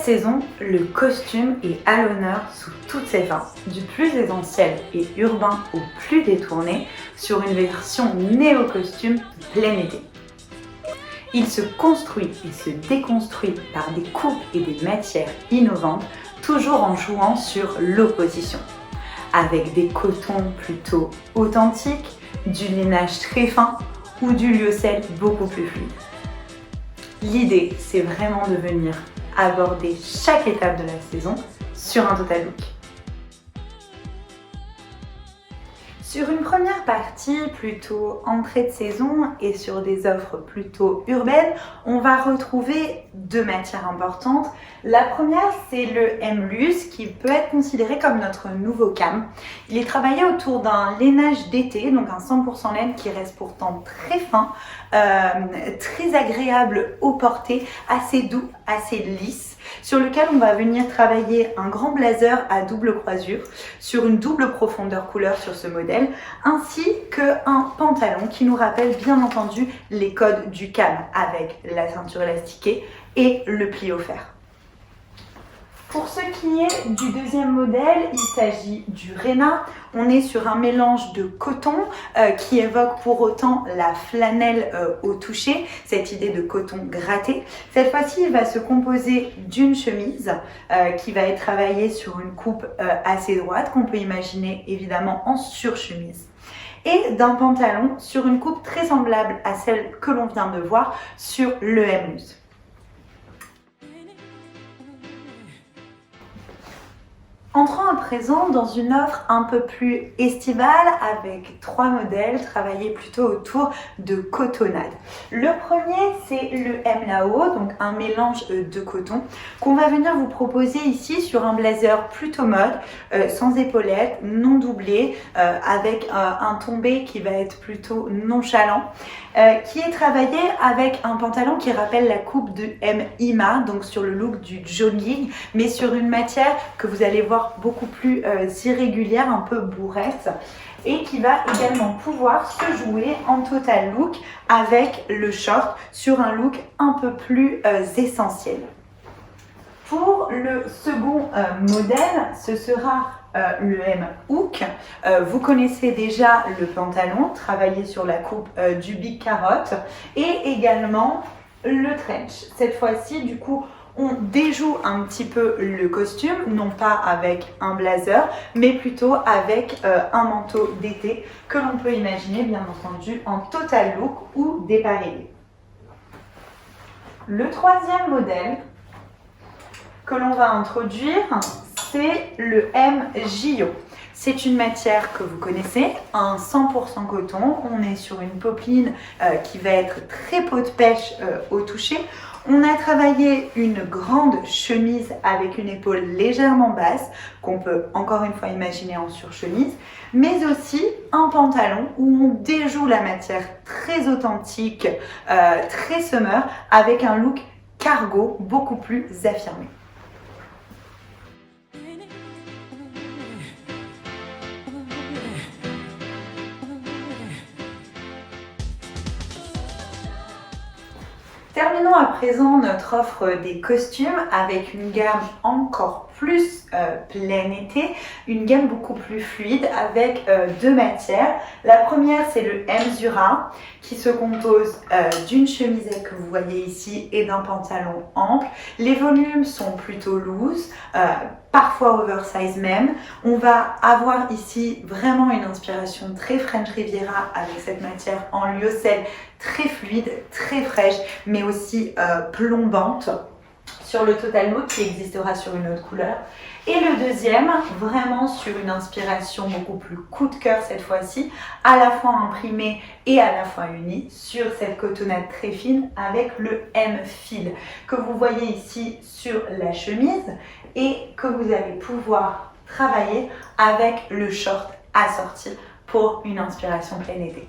saison, le costume est à l'honneur sous toutes ses formes, du plus essentiel et urbain au plus détourné, sur une version néo-costume plein été. Il se construit et se déconstruit par des coupes et des matières innovantes, toujours en jouant sur l'opposition. Avec des cotons plutôt authentiques, du lainage très fin ou du lyocell beaucoup plus fluide. L'idée, c'est vraiment de venir aborder chaque étape de la saison sur un total look. Sur une première partie plutôt entrée de saison et sur des offres plutôt urbaines, on va retrouver deux matières importantes. La première, c'est le M-Lus qui peut être considéré comme notre nouveau cam. Il est travaillé autour d'un lainage d'été, donc un 100% laine qui reste pourtant très fin, très agréable au porté, assez doux, assez lisse, sur lequel on va venir travailler un grand blazer à double croisure sur une double profondeur couleur sur ce modèle, ainsi qu'un pantalon qui nous rappelle bien entendu les codes du cam avec la ceinture élastiquée et le pli offert. Pour ce qui est du deuxième modèle, il s'agit du Rena. On est sur un mélange de coton qui évoque pour autant la flanelle au toucher, cette idée de coton gratté. Cette fois-ci, il va se composer d'une chemise qui va être travaillée sur une coupe assez droite, qu'on peut imaginer évidemment en surchemise, et d'un pantalon sur une coupe très semblable à celle que l'on vient de voir sur le M-Lus. Entrons à présent dans une offre un peu plus estivale avec trois modèles travaillés plutôt autour de cotonnade. Le premier, c'est le M-Lao, donc un mélange de coton qu'on va venir vous proposer ici sur un blazer plutôt mode, sans épaulettes, non doublé, avec un tombé qui va être plutôt nonchalant, qui est travaillé avec un pantalon qui rappelle la coupe de M-Ima, donc sur le look du jogging, mais sur une matière que vous allez voir beaucoup plus irrégulière, un peu bourrette, et qui va également pouvoir se jouer en total look avec le short sur un look un peu plus essentiel. Pour le second modèle, ce sera le M-Hook. Vous connaissez déjà le pantalon, travaillé sur la coupe du Big Carrot, et également le trench. Cette fois-ci, du coup, on déjoue un petit peu le costume, non pas avec un blazer, mais plutôt avec un manteau d'été que l'on peut imaginer, bien entendu, en total look ou dépareillé. Le troisième modèle que l'on va introduire, c'est le M-JO. C'est une matière que vous connaissez, un 100% coton. On est sur une popeline qui va être très peau de pêche au toucher. On a travaillé une grande chemise avec une épaule légèrement basse, qu'on peut encore une fois imaginer en surchemise, mais aussi un pantalon où on déjoue la matière très authentique, très summer, avec un look cargo beaucoup plus affirmé. Terminons à présent notre offre des costumes avec une gamme encore plus plein été, une gamme beaucoup plus fluide avec deux matières. La première, c'est le M-Zura qui se compose d'une chemisette que vous voyez ici et d'un pantalon ample. Les volumes sont plutôt loose, parfois oversize même. On va avoir ici vraiment une inspiration très French Riviera avec cette matière en lyocell très fluide, très fraîche, mais aussi plombante sur le total look qui existera sur une autre couleur. Et le deuxième, vraiment sur une inspiration beaucoup plus coup de cœur cette fois-ci, à la fois imprimée et à la fois unie sur cette cotonnade très fine avec le M-Fil que vous voyez ici sur la chemise et que vous allez pouvoir travailler avec le short assorti pour une inspiration plein été.